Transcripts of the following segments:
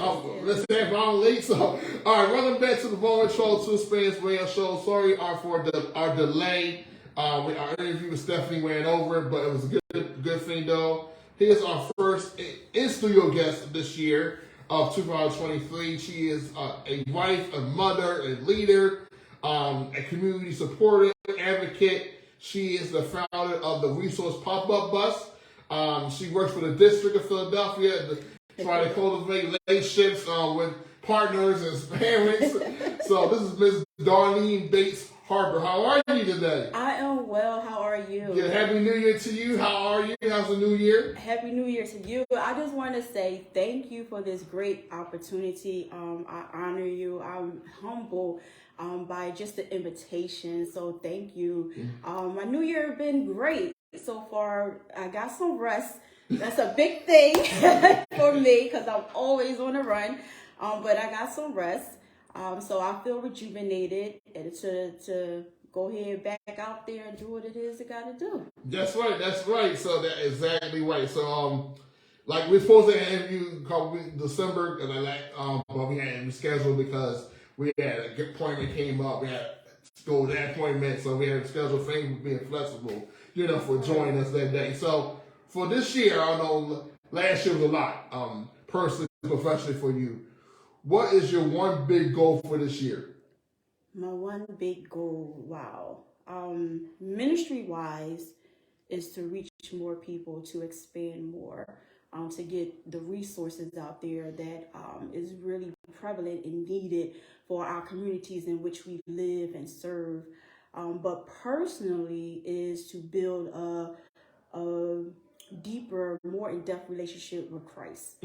Let's say if I'm late. So, all right, welcome back to the Bone Control 2 Spanish Radio Show. Sorry for our delay. Our interview with Stephanie ran over, but it was a good thing though. Here's our first in-studio guest this year of 2023. She is a wife, a mother, a leader, a community supporter, advocate. She is the founder of the Resource Pop-Up Bus. She works for the District of Philadelphia, trying to cultivate relationships with partners and parents. So this is Ms. Darlene Bates-Harper. How are you today? I am well. How are you? Yeah, Happy New Year to you. How are you? How's the new year? Happy New Year to you. I just want to say thank you for this great opportunity. I honor you. I'm humble by just the invitation. So thank you. My new year has been great so far. I got some rest. That's a big thing for me because I'm always on the run. But I got some rest. So I feel rejuvenated and to go ahead back out there and do what it is I got to do. That's right. So that's exactly right. So like we're supposed to interview December, but we had to schedule because we had an appointment came up. We had to go to that appointment, so we had to schedule things being flexible, for joining us that day. So for this year, I know last year was a lot, personally, professionally for you. What is your one big goal for this year? My one big goal, wow. Ministry-wise, is to reach more people, to expand more, to get the resources out there that is really prevalent and needed for our communities in which we live and serve. But personally is to build a deeper, more in-depth relationship with Christ.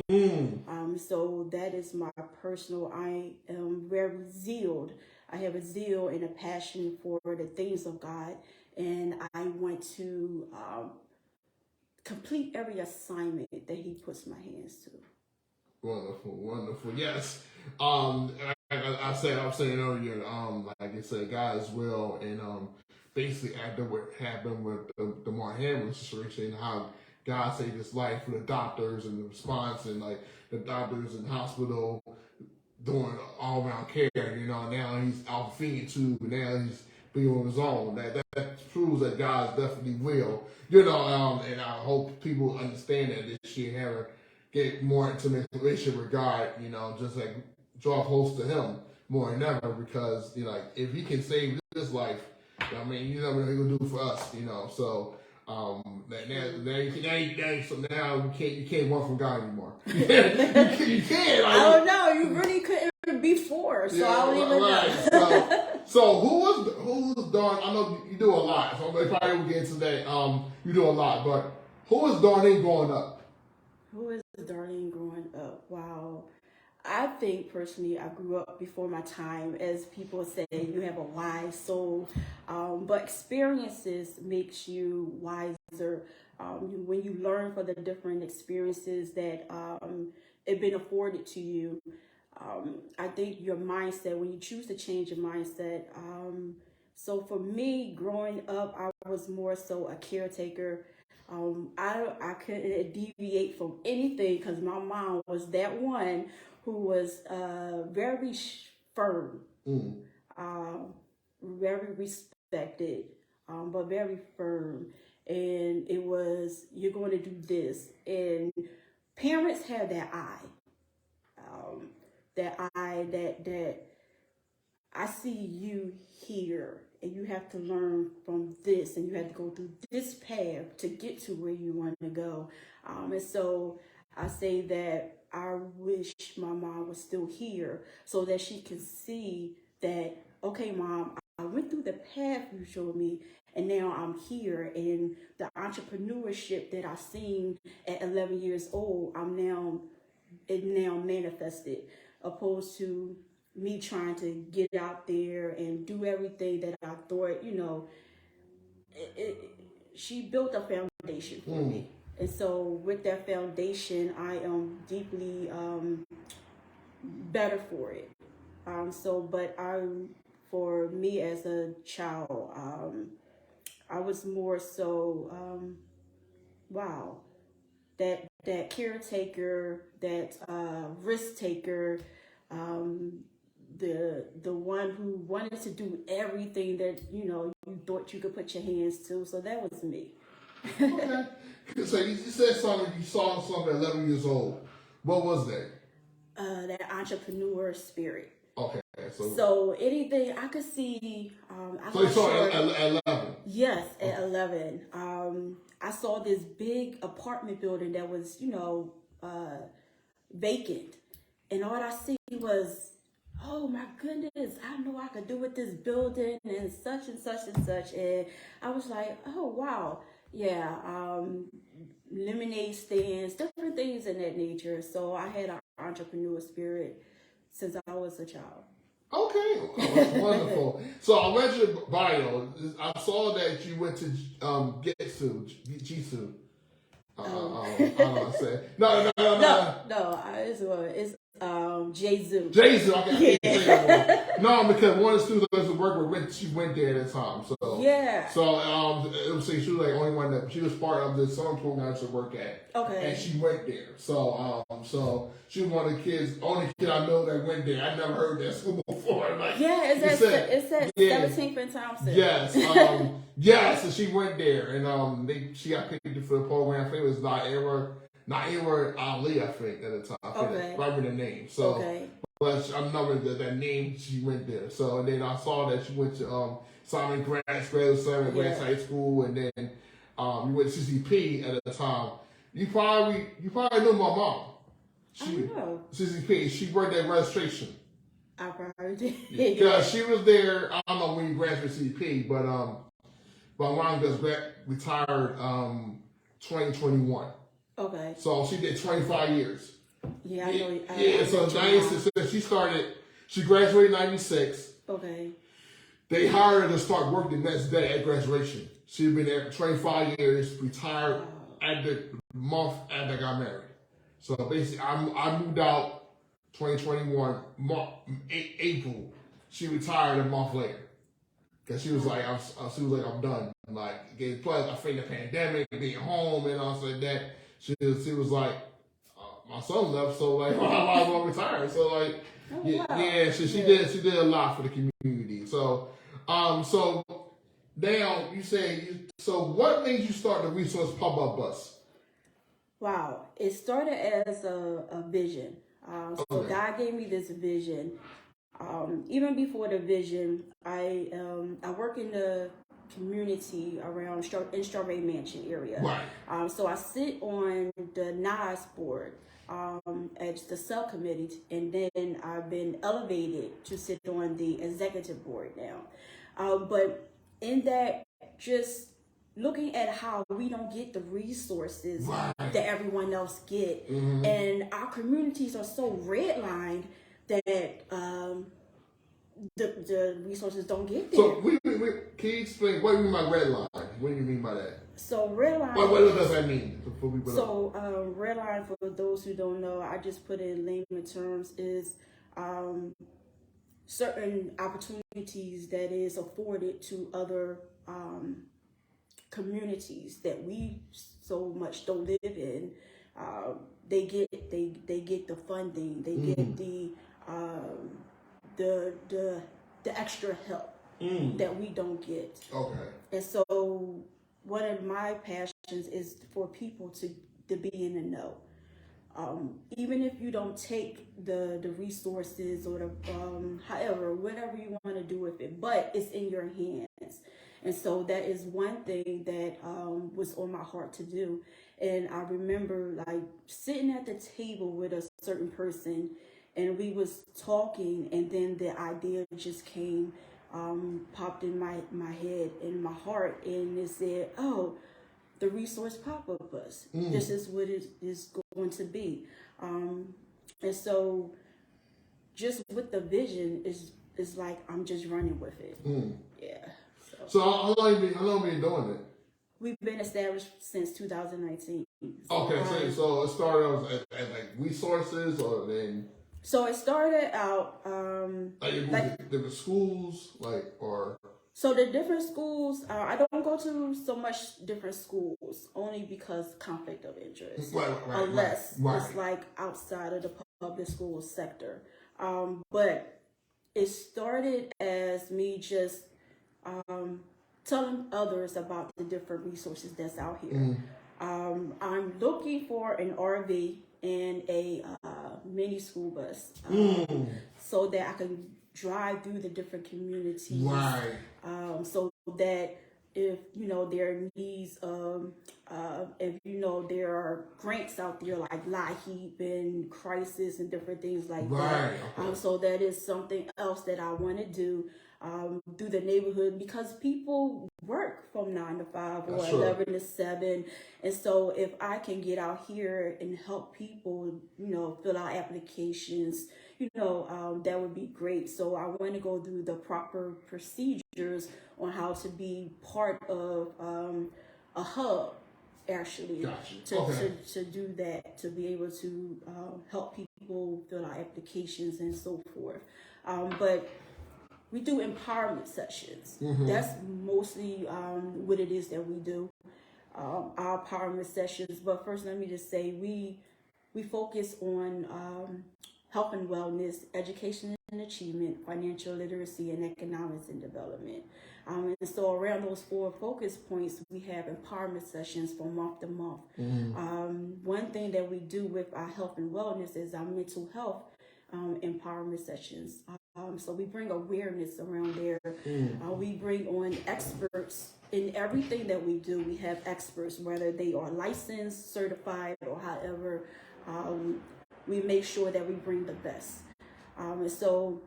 So that is my personal. I am very zealed. I have a zeal and a passion for the things of God, and I want to complete every assignment that He puts my hands to. Wonderful. Yes. I'm saying earlier, like I said, God's will, and basically after what happened with the Mark Hamlin situation, how God saved his life for the doctors and the response, and like the doctors in the hospital doing all around care. Now he's out feeding tube, and now he's being on his own. That proves that God's definitely will. And I hope people understand that this year, have get more intimate relationship with God. Just like draw close to Him more than ever, because if He can save this life, you never know what He's gonna do for us. So. So now you can't run from God anymore. You can't. I don't know. You really couldn't before, so I don't even know. So who was Darlene? I know you do a lot, so we probably will get into that. You do a lot, but who is Darlene growing up? Who is Darlene growing up? Wow. I think personally I grew up before my time. As people say, you have a wise soul, but experiences makes you wiser. When you learn from the different experiences that have been afforded to you, I think your mindset, when you choose to change your mindset. So for me, growing up, I was more so a caretaker. I couldn't deviate from anything because my mom was that one who was very firm, very respected, but very firm. And it was, you're going to do this. And parents have that eye, that I see you here, and you have to learn from this, and you have to go through this path to get to where you want to go. And so I say that I wish my mom was still here so that she can see that, okay, Mom, I went through the path you showed me, and now I'm here. And the entrepreneurship that I seen at 11 years old, it now manifested, opposed to me trying to get out there and do everything that I thought, she built a foundation for me. And so with that foundation, I am deeply better for it. For me as a child, I was more so, wow, that caretaker, that risk taker, the one who wanted to do everything that you thought you could put your hands to. So that was me. Okay. So you said something. You saw something at 11 years old. What was that? That entrepreneur spirit. Okay. So anything I could see. So you saw it at 11. Yes, at 11. I saw this big apartment building that was, vacant. And all I see was, oh my goodness, I know I could do with this building and such and such and such. And I was like, oh wow, yeah, lemonade stands, different things in that nature. So I had an entrepreneur spirit since I was a child. Okay, oh, that's wonderful. So I read your bio. I saw that you went to Jitsu. I don't know what I said. No. It's Jesu. Jesu, okay. Yeah. No, because one of the students I used to work with, she went there at the time. So yeah. So it was she was like only one that she was part of this summer program I used to work at. Okay. And she went there. So she was one of the kids, only kid I know that went there. I never heard that school before. Like, yeah, it's at 17th and Thompson. Yes. Yes, and she went there, and she got picked for the program. I think it was Naira Ali, I think, at the time. I think that's the name. So, okay. But I remember that name, she went there. So, and then I saw that she went to Simon Grant's High School, and then you went to CCP at the time. You probably knew my mom. I know. CCP, she worked at registration. I probably did. Yeah, she was there. I don't know when you graduated CCP, but my mom just retired 2021. Okay. So she did 25 years. Yeah, I know. Yeah, so 96, she graduated in 96. Okay. They hired her to start work the next day at graduation. She'd been there for 25 years, retired at the month after I got married. So basically, I moved out 2021, April. She retired a month later. Cause she was like, I'm done. Like, plus I think the pandemic, being home and all like that. She was like, my son left, so like, why am I going to retire? So like, she did a lot for the community. So, so now you say, so what made you start the Resource Pop-Up Bus? Wow, it started as a vision. So God gave me this vision. Even before the vision, I work in the community around in Strawberry Mansion area. Right. So I sit on the NIS board as the subcommittee, and then I've been elevated to sit on the executive board now. But in that, just looking at how we don't get the resources that everyone else get, and our communities are so redlined that the resources don't get there. So can you explain what you mean by red line? What do you mean by that? So red line. What does that mean? Red line, for those who don't know, I just put it in layman terms, is certain opportunities that is afforded to other communities that we so much don't live in. They get the funding. They get the extra help that we don't get. Okay. And so one of my passions is for people to be in the know. Even if you don't take the resources or the however, whatever you want to do with it, but it's in your hands. And so that is one thing that was on my heart to do. And I remember like sitting at the table with a certain person, and we was talking, and then the idea just came, popped in my head and my heart, and it said, oh, the Resource Pop-Up Bus. This is what it is going to be. And so just with the vision is like I'm just running with it. Yeah. So how long have you been doing it? We've been established since 2019. Okay, so it started at like resources, or then. So it started out like different schools, like, or. So the different schools, I don't go to so much different schools only because conflict of interest, unless it's like outside of the public school sector. But it started as me just telling others about the different resources that's out here. I'm looking for an RV and a mini school bus so that I can drive through the different communities. Right. So that if there are needs, if there are grants out there like LIHEAP and Crisis and different things like that. Okay. So that is something else that I want to do. Through the neighborhood, because people work from 9 to 5 or 11 to 7, and so if I can get out here and help people, fill out applications, that would be great. So I want to go through the proper procedures on how to be part of a hub, actually, to do that, to be able to help people fill out applications and so forth. But we do empowerment sessions. That's mostly what it is that we do, our empowerment sessions. But first, let me just say we focus on health and wellness, education and achievement, financial literacy, and economics and development. And so around those 4 focus points, we have empowerment sessions from month to month. One thing that we do with our health and wellness is our mental health empowerment sessions. So we bring awareness around there. We bring on experts in everything that we do. We have experts, whether they are licensed, certified, or however. We make sure that we bring the best. And so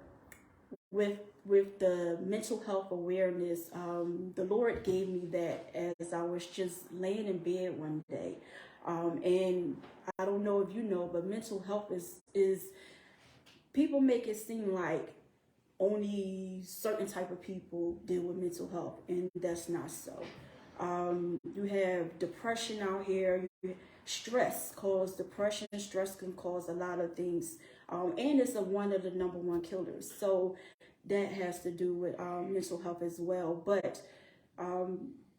with the mental health awareness, the Lord gave me that as I was just laying in bed one day. And I don't know if you know, but mental health is people make it seem like only certain type of people deal with mental health, and that's not so. You have depression out here. Stress can cause a lot of things, and it's one of the number 1 killers. So that has to do with mental health as well. But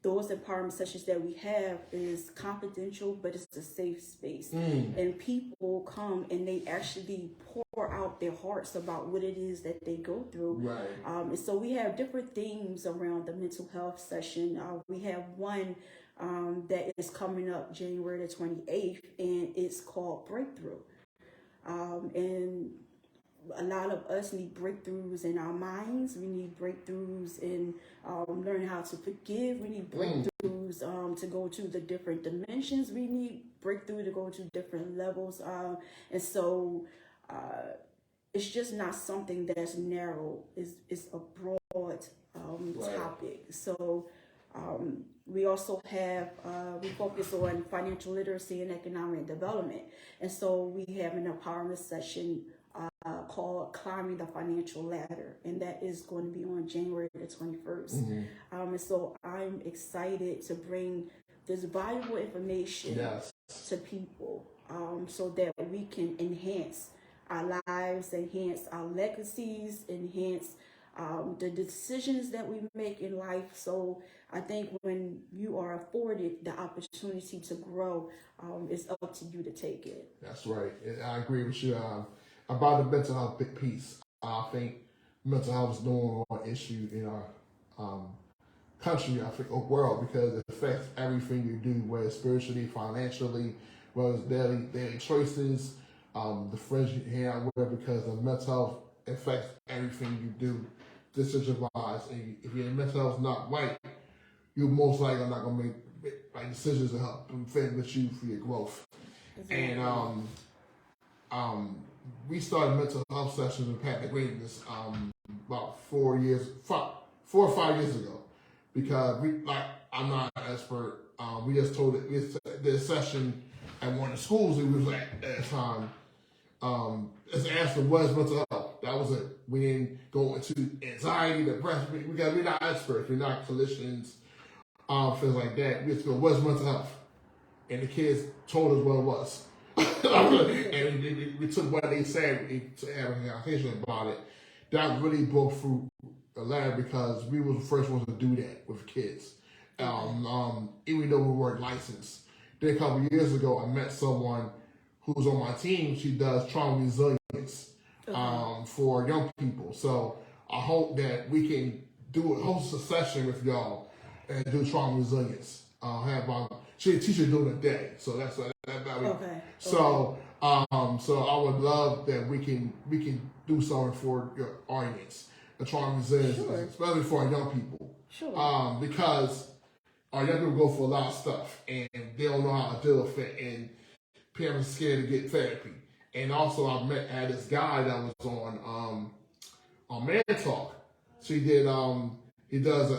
those empowerment sessions that we have is confidential, but it's a safe space. And people come and they actually pour out their hearts about what it is that they go through. And so we have different themes around the mental health session. We have one that is coming up January the 28th, and it's called Breakthrough. And a lot of us need breakthroughs in our minds. We need breakthroughs in learning how to forgive. We need breakthroughs to go to the different dimensions. We need breakthrough to go to different levels. And so it's just not something that's narrow. It's a broad topic. So we also have, we focus on financial literacy and economic development. And so we have an empowerment session called Climbing the Financial Ladder, and that is going to be on January the 21st. And so I'm excited to bring this valuable information to people so that we can enhance our lives, enhance our legacies, enhance the decisions that we make in life. So I think when you are afforded the opportunity to grow, it's up to you to take it. That's right. I agree with you. About the mental health piece, I think mental health is the number 1 issue in our country, I think, or world, because it affects everything you do, whether it's spiritually, financially, whether it's daily choices, the friends you hang out with, because the mental health affects everything you do, decision-wise. And if your mental health is not right, you're most likely not going to make right decisions to help benefit you for your growth. Exactly. And we started mental health sessions with Pat the Greatness about 4 or 5 years ago, because I'm not an expert. We just told it. We did a session at one of the schools we was at the time. Just asked them what is mental health. That was it. We didn't go into anxiety, depression. We're not experts. We're not clinicians. Things like that. We just go, what's mental health? And the kids told us what it was. And we took what they said, we had a conversation about it. That really broke through elaborate because we were the first ones to do that with kids. Even though we weren't licensed. Then a couple of years ago, I met someone who's on my team. She does trauma resilience for young people. So I hope that we can host a session with y'all and do trauma resilience. She teaches during the day, so that's okay. So so I would love that we can do something for your audience, the trauma resilience, especially for our young people. Sure. Because our young people go for a lot of stuff and they don't know how to deal with it, and parents are scared to get therapy. And also, I had this guy that was on Man Talk. So he does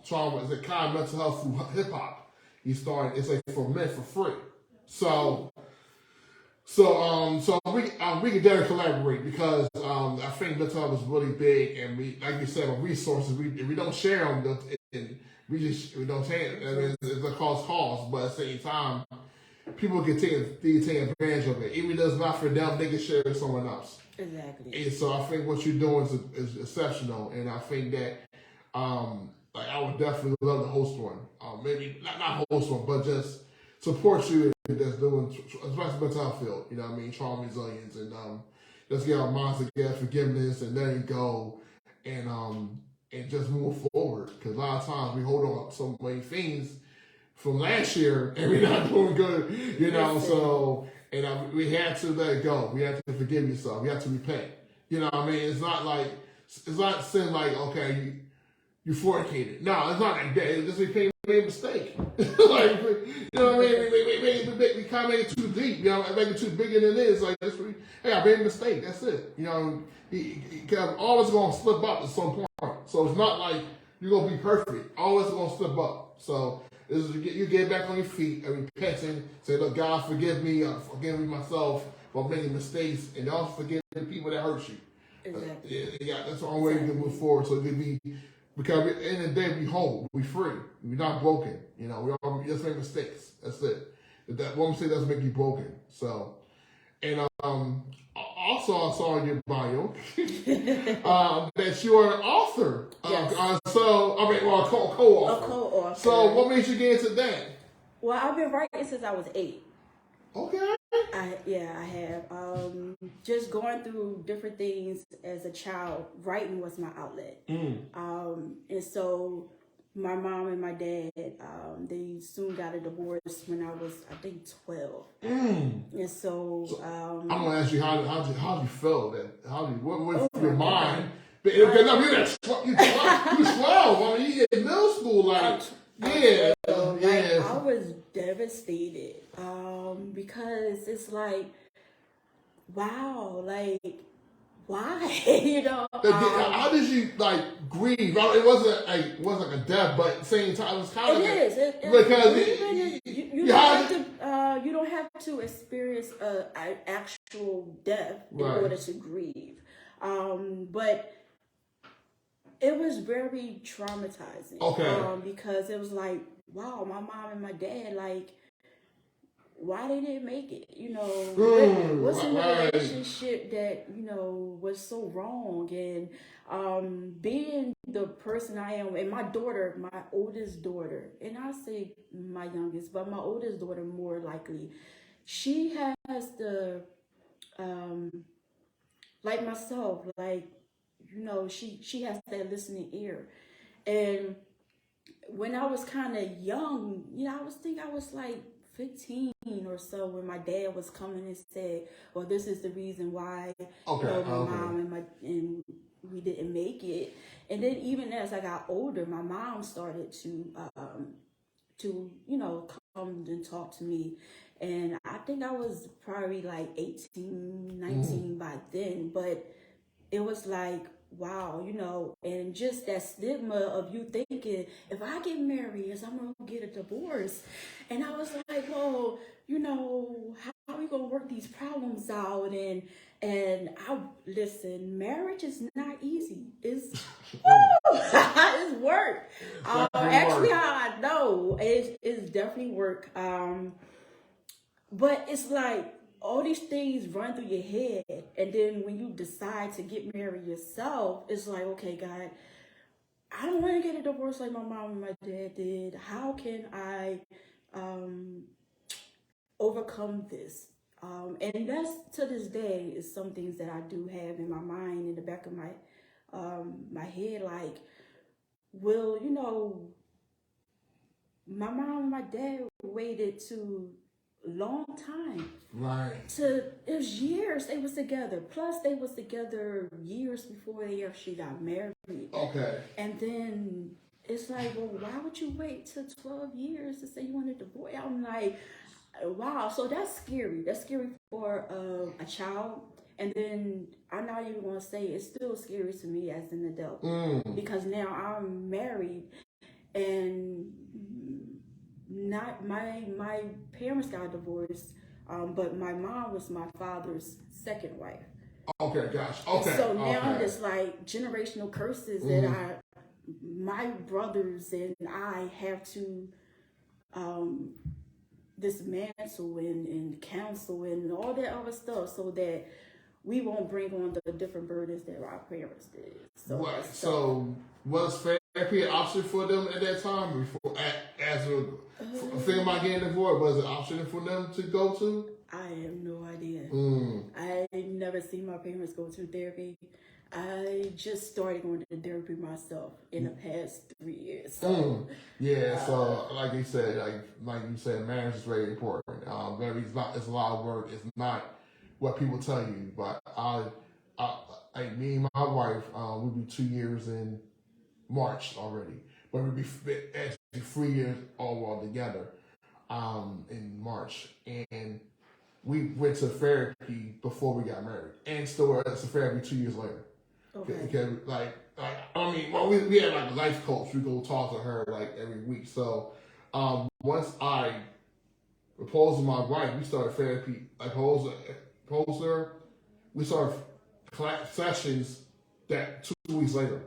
trauma, it's a kind of mental health through hip hop. He started, it's like for men for free. So we can definitely collaborate because I think mental health is really big, and we, like you said, with resources, we don't share them, and we don't take it. I mean, it's a cause, but at the same time, people can take advantage of it. Even if it's not for them, they can share it with someone else. Exactly. And so I think what you're doing is exceptional, and I think that like I would definitely love to host one. Maybe not host one, but just support you that's doing, especially mental health field. You know what I mean? Trauma resilience, and let's get our minds together, forgiveness, and letting go, and just move forward. Because a lot of times we hold on to so many things from last year, and we're not doing good. You know, so. And we had to let it go. We had to forgive yourself. We had to repent. You know what I mean? It's not sin like, okay, you fornicated. No, it's not like that. It's just we made a mistake. Like, you know what I mean? We kind of made it too deep. You know, make it too bigger than it is. Like, hey, I made a mistake. That's it. You know, because always going to slip up at some point. So it's not like you're going to be perfect. Always going to slip up. So you get back on your feet and repenting, say, look, God, forgive me, forgive me myself for making mistakes, and also forgive the people that hurt you. Exactly. That's the only way you can move forward. So because at the end of the day, we whole, we free, we're not broken. You know, we just make mistakes. That's it. That one mistake doesn't make you broken. So, and also I saw in your bio that you are an author. Yes. A co-author. A co-author. So what made you get into that? Well, I've been writing since I was 8. Okay. I have. Just going through different things as a child, writing was my outlet. And so my mom and my dad, they soon got a divorce when I was, I think, 12. And so I'm gonna ask you how you felt that? What went through your mind? Because you 12. I mean, you in middle school, like. Yeah. I was devastated because it's like, wow, like, why? You know. How did you like grieve? It wasn't like a death, but at the same time, it was kind of. You don't have to experience an actual death in order to grieve, but. It was very traumatizing. Okay. Because it was like, wow, my mom and my dad, like, why they didn't make it? You know, what's in the relationship that, you know, was so wrong? And being the person I am, and my daughter, my oldest daughter, and I say my youngest, but my oldest daughter more likely, she has the, like myself, like, you know, she has that listening ear. And when I was kind of young, you know, I was like 15 or so when my dad was coming and said, well, this is the reason why my mom and we didn't make it. And then even as I got older, my mom started to you know, come and talk to me. And I think I was probably like 18, 19 by then, but it was like, wow, you know, and just that stigma of you thinking, if I get married, I'm going to get a divorce. And I was like, well, you know, how are we going to work these problems out? And listen, marriage is not easy. It's work. Actually, I know it's definitely work. But it's like, all these things run through your head, and then when you decide to get married yourself, it's like, okay, God, I don't want to get a divorce like my mom and my dad did. How can I um, overcome this? And that's, to this day, is some things that I do have in my mind, in the back of my head, like, will, my mom and my dad waited to long time. Right. It was years they was together. Plus they was together years before they actually got married. Okay. And then it's like, well, why would you wait till 12 years to say you want a divorce? I'm like, wow. So that's scary. That's scary for a child. And then I'm not even gonna say it's still scary to me as an adult, because now I'm married, and not my parents got divorced, but my mom was my father's second wife. Okay, gosh. Okay. So now okay. it's like generational curses that my brothers and I have to dismantle and counsel and all that other stuff, so that we won't bring on the different burdens that our parents did. So, right. So was therapy an option for them at that time? Before, as a thinking about getting divorced, was it an option for them to go to? I have no idea. I never seen my parents go to therapy. I just started going to therapy myself in the past 3 years. So, yeah. So like you said, marriage is very important. It's a lot of work. It's not what people tell you. But me and my wife, we'll be 2 years in March already, but we'll be actually 3 years all together in March, and we went to therapy before we got married, and still at therapy 2 years later. Okay. Because we had like a life coach. We go talk to her like every week. So once I proposed to my wife, we started therapy. I proposed her. We started class sessions that 2 weeks later.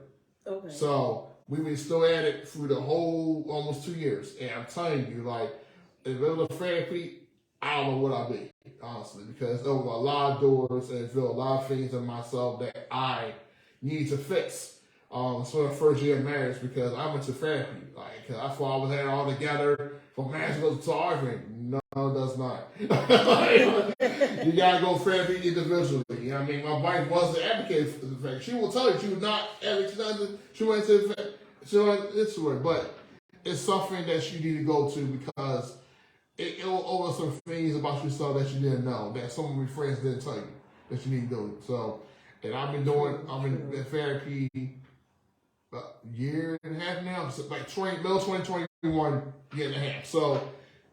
okay. So we were still at it through the whole almost 2 years. And I'm telling you, like, if it was a therapy, I don't know what I'd be, honestly, because there was a lot of doors and there were a lot of things in myself that I need to fix. So the first year of marriage, because I went to therapy, like, cause I thought I was had it all together from marriage to arguing. No, it does not. You gotta go therapy individually. You know what I mean? My wife was the advocate for the fact. She will tell you she was not advocate. She went to it, but it's something that you need to go to because it will over some things about yourself that you didn't know, that some of your friends didn't tell you that you need to do. So, and I'm in therapy a year and a half now, so like 2021 year and a half. So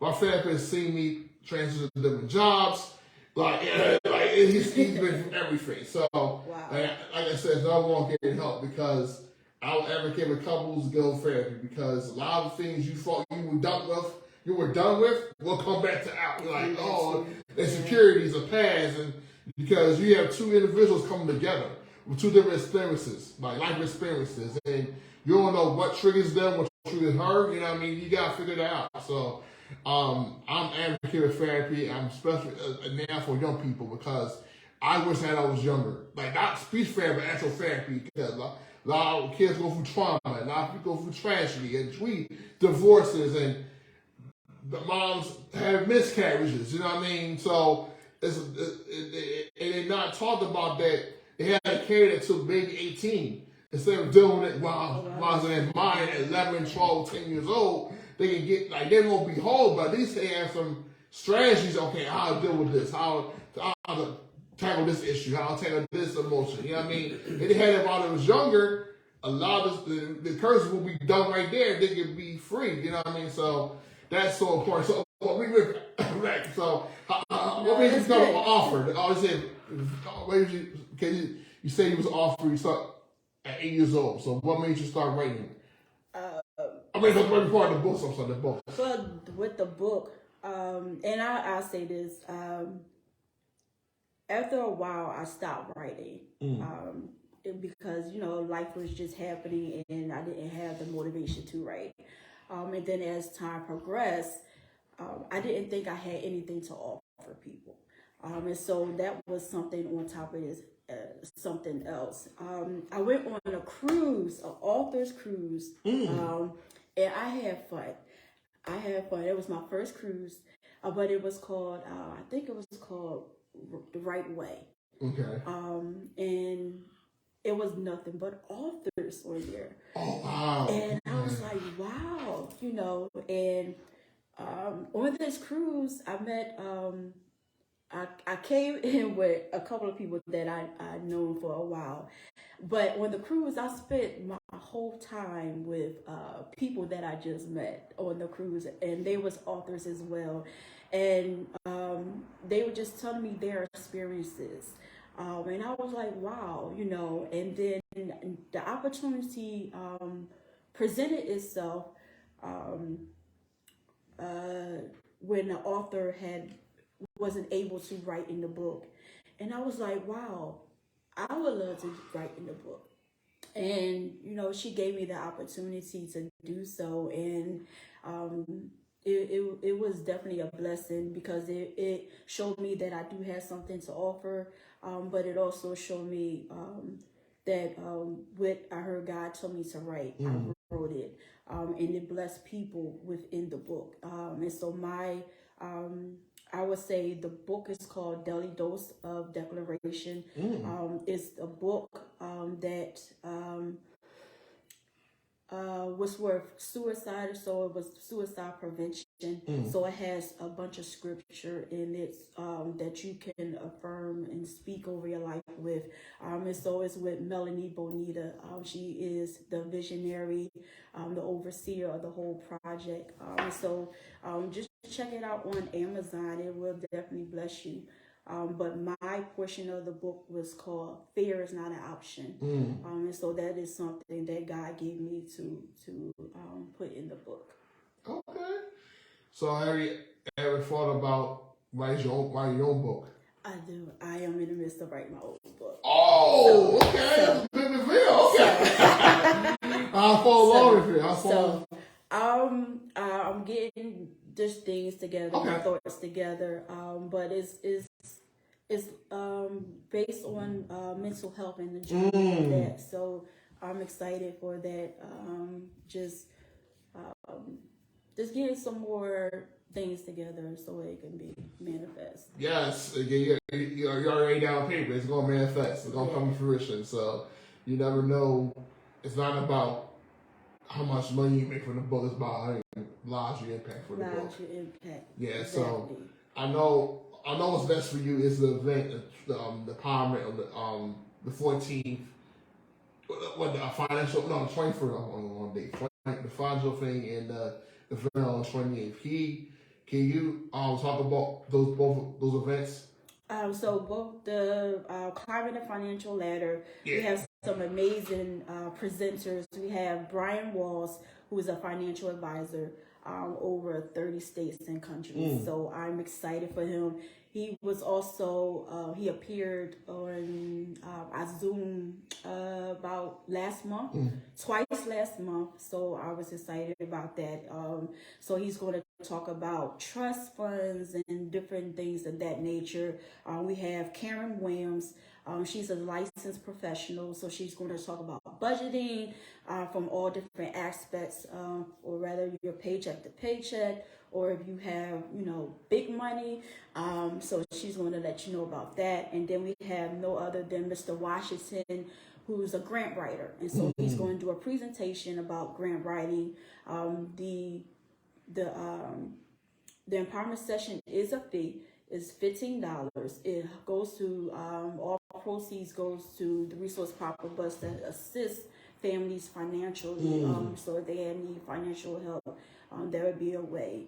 my therapist seen me transition to different jobs. He's been through everything. So, wow. like I said, I won't get help because I'll advocate with couples go therapy because a lot of things you thought you were done with will come back to out. You're like, insecurities are past, and because you have two individuals coming together with two different experiences, like life experiences, and you don't know what triggers them, what triggers her. You know what I mean? You gotta figure that out. So. I'm advocating therapy. I'm especially now for young people because I wish that I was younger. Like not speech therapy, but actual therapy. Because a lot of kids go through trauma, a lot of people go through tragedy and divorces, and the moms have miscarriages. You know what I mean? So and they're not talked about that. They had to carry it until maybe 18 instead of dealing with it while they're in mind at 11, 12, 10 years old. They can get, like, they won't be whole, but at least they have some strategies. Okay, how to deal with this, how to tackle this issue, how to tackle this emotion. You know what I mean? If they had it while they was younger, a lot of the curses will be done right there. They can be free. You know what I mean? So that's so important. So what made you become an offer? You say you was offered. You start at 8 years old. So what made you start writing? Before the book, the book. So with the book, and I'll say this, after a while, I stopped writing because life was just happening, and I didn't have the motivation to write. And then as time progressed, I didn't think I had anything to offer people. And so that was something on top of this, something else. I went on a cruise, an author's cruise, and I had fun. It was my first cruise, but it was called, I think it was called The Right Way. Okay. And it was nothing but authors on there. Oh, wow. And I was like, wow, and on this cruise, I met, I came in with a couple of people that I'd known for a while. But on the cruise, I spent my whole time with people that I just met on the cruise, and they was authors as well. And they were just telling me their experiences. And I was like, wow, and then the opportunity presented itself when the author wasn't able to write in the book. And I was like, wow, I would love to write in the book. And, she gave me the opportunity to do so. And it was definitely a blessing because it showed me that I do have something to offer. But it also showed me that what I heard God told me to write, I wrote it. And it blessed people within the book. And so I would say the book is called Daily Dose of Declaration. It's a book that was for suicide, so it was suicide prevention. So it has a bunch of scripture in it that you can affirm and speak over your life with. And so it's with Melanie Bonita. She is the visionary, the overseer of the whole project. So just check it out on Amazon. It will definitely bless you. But my portion of the book was called "Fear Is Not an Option," and so that is something that God gave me to put in the book. Okay. So have you ever thought about writing your own book? I do. I am in the midst of writing my own book. Oh, okay. Big reveal. Okay. I'll follow along with you. I'm getting just things together, my thoughts together. But it's based on mental health and the journey of that. So I'm excited for that. Just getting some more things together so it can be manifest. Yes, you're already down paper. It's going to manifest. It's going to come to fruition. So you never know. It's not about how much money you make from the book. It's about how lives you impact for the book. Lives you impact. Yeah. Exactly. So I know what's best for you is the event, the empowerment of the 14th. What the financial? No, the 21st on date. The financial thing and the event on the 28th. Can you talk about both those events? So both the Climate and Financial Ladder, we have some amazing presenters. We have Brian Walls, who is a financial advisor over 30 states and countries. So I'm excited for him. He was also, he appeared on Zoom about last month, twice last month. So I was excited about that. So he's going to talk about trust funds and different things of that nature. We have Karen Williams. She's a licensed professional, so she's going to talk about budgeting from all different aspects, or rather your paycheck to paycheck, or if you have, big money. So she's going to let you know about that. And then we have no other than Mr. Washington, who's a grant writer. And so he's going to do a presentation about grant writing. The empowerment session is a fee. It's $15. It goes to all proceeds goes to the Resource Proper Bus that assists families financially. So if they need financial help, there would be a way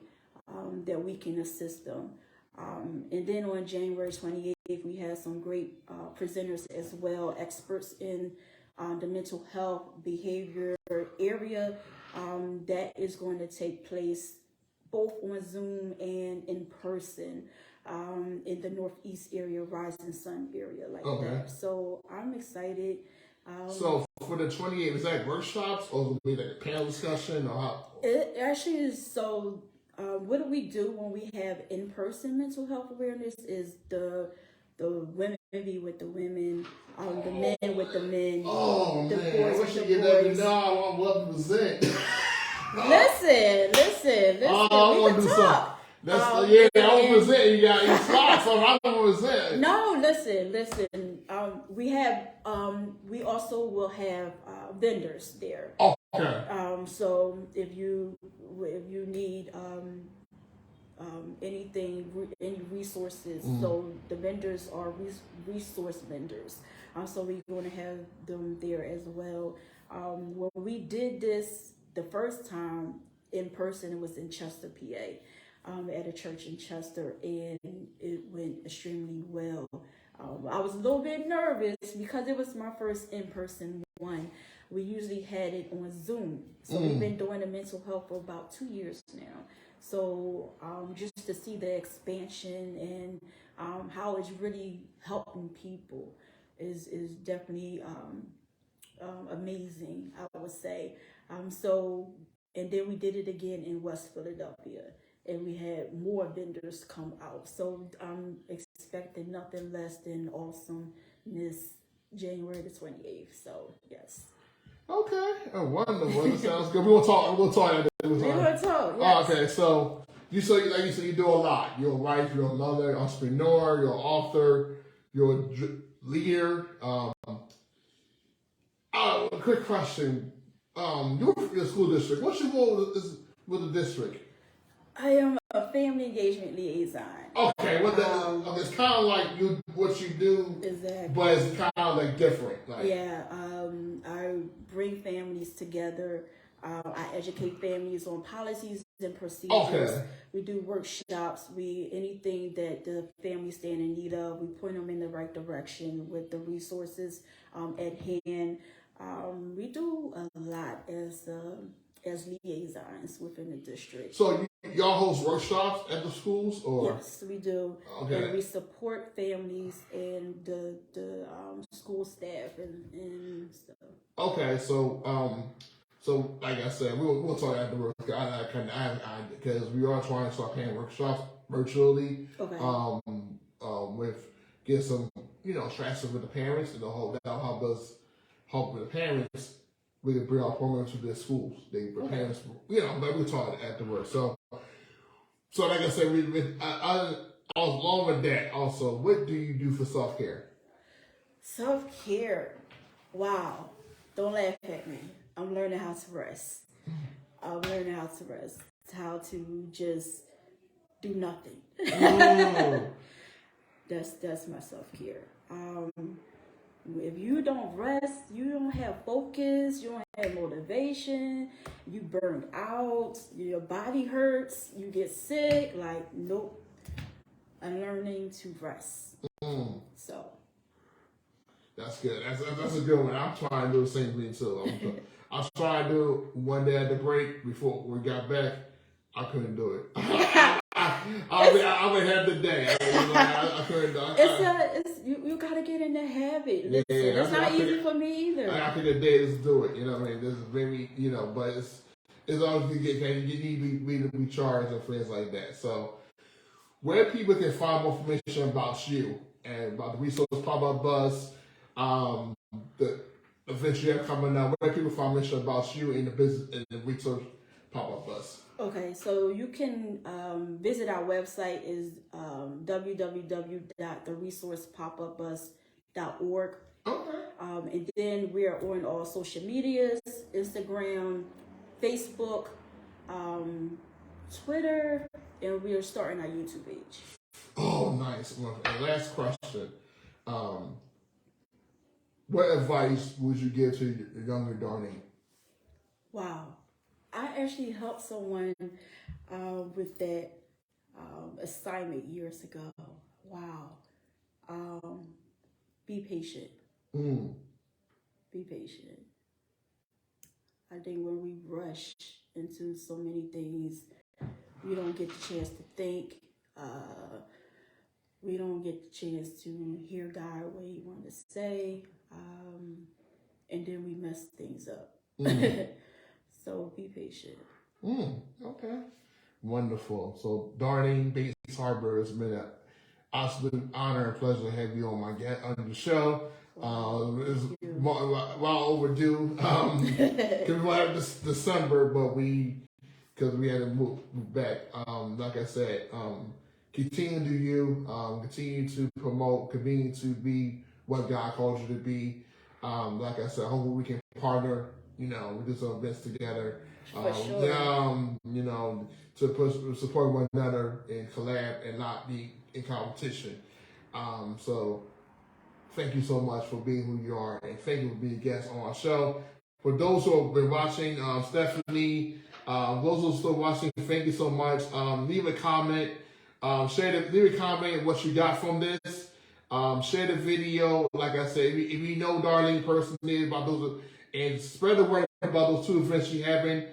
that we can assist them. And then on January 28th, we have some great presenters as well, experts in the mental health behavior area. That is going to take place both on Zoom and in person in the Northeast area, Rising Sun area, like that. So I'm excited. So for the 28th, is that workshops or will it be like a panel discussion or how? It actually is so. what do we do when we have in-person mental health awareness is the women be with the women, the men with the men, Oh the man, boys I with wish the you get that boys. now. I'm well present. Listen. I want to do something. That's I want to present. You got your slots, so I want to present. No, listen. We have we also will have vendors there. Okay. So if you need anything, any resources, so the vendors are resource vendors. So we're going to have them there as well. When we did this the first time in person, it was in Chester, PA, at a church in Chester, and it went extremely well. I was a little bit nervous because it was my first in-person one. We usually had it on Zoom. So we've been doing the mental health for about 2 years now. So just to see the expansion and how it's really helping people is definitely amazing, I would say. And then we did it again in West Philadelphia, and we had more vendors come out. So I'm expecting nothing less than awesomeness January the 28th. So yes. Okay, wonderful. That sounds good. We'll talk. We'll talk. We're gonna talk. Yes. Oh, okay, so like you said, you do a lot. You're a wife. You're a mother. Entrepreneur. You're an author. You're a leader. Quick question. You're in the school district. What's your role with the district? I am a family engagement liaison. Okay, it's kind of like what you do, exactly, but it's kind of like different. Like, yeah, I bring families together. I educate families on policies and procedures. Okay. We do workshops. Anything that the family stand in need of, we point them in the right direction with the resources at hand. We do a lot as liaisons within the district. So y'all host workshops at the schools, or? Yes, we do. Okay. And we support families and the school staff and stuff. Okay, so like I said, we'll talk after work. Because we are trying to start paying workshops virtually. Okay. With get some traction with the parents, and that'll help with the parents. We can bring our programs to their schools. Parents, but we'll talk after work. So like I said, along with that, also, what do you do for self-care? Self-care, wow! Don't laugh at me. I'm learning how to rest. How to just do nothing. That's my self-care. If you don't rest, you don't have focus, you don't have motivation, you burn out, your body hurts, you get sick. Like, nope. I'm learning to rest. So that's good. That's a good one. I'm trying to do the same thing too. I was trying to do one day at the break before we got back. I couldn't do it. I would have the day. I couldn't. You gotta get in the habit. Listen, it's not easy for me either. I think a day is do it. You know what I mean? This is very, but it's always you need to be charged and things like that. So, where people can find more information about you and about the resource pop-up bus, the events you have coming up, where people find information about you in the business and the resource pop-up bus. Okay, so you can visit our website is www.theresourcepopupbus.org. Okay. And then we are on all social medias, Instagram, Facebook, Twitter, and we are starting our YouTube page. Oh, nice. Well, last question. What advice would you give to your younger Darlene? Wow. I actually helped someone with that assignment years ago. Wow. Be patient. Be patient. I think when we rush into so many things, we don't get the chance to think. We don't get the chance to hear God what He wants to say. And then we mess things up. So be patient. Okay. Wonderful. So Darlene Bates-Harper, it's been an absolute honor and pleasure to have you on the show. It's well overdue. Cause we wanted this December, but because we had to move back. Like I said, continue to do you. Continue to promote. Continue to be what God calls you to be. Like I said, hopefully we can partner. We do some events together. For sure. To support one another and collab and not be in competition. So thank you so much for being who you are, and thank you for being a guest on our show. For those who have been watching, Stephanie, those who are still watching, thank you so much. Leave a comment. Leave a comment what you got from this. Share the video. Like I said, if you know Darlene personally about those, and spread the word about those 2 events she having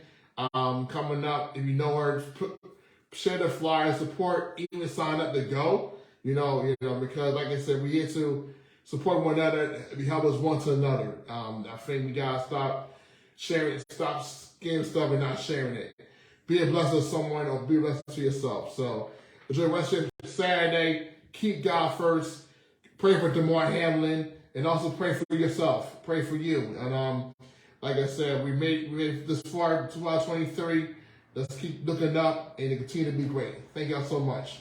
coming up. If you know her, share the flyer, support, even sign up to go. Because like I said, we're here to support one another. We help us one to another. I think we gotta stop sharing, stop getting stuff and not sharing it. Be a blessing to someone or be a blessing to yourself. So enjoy the rest of your Saturday. Keep God first. Pray for DeMar Hamlin, and also pray for yourself. Pray for you. And like I said, we made this far, 2023. Let's keep looking up and continue to be great. Thank y'all so much.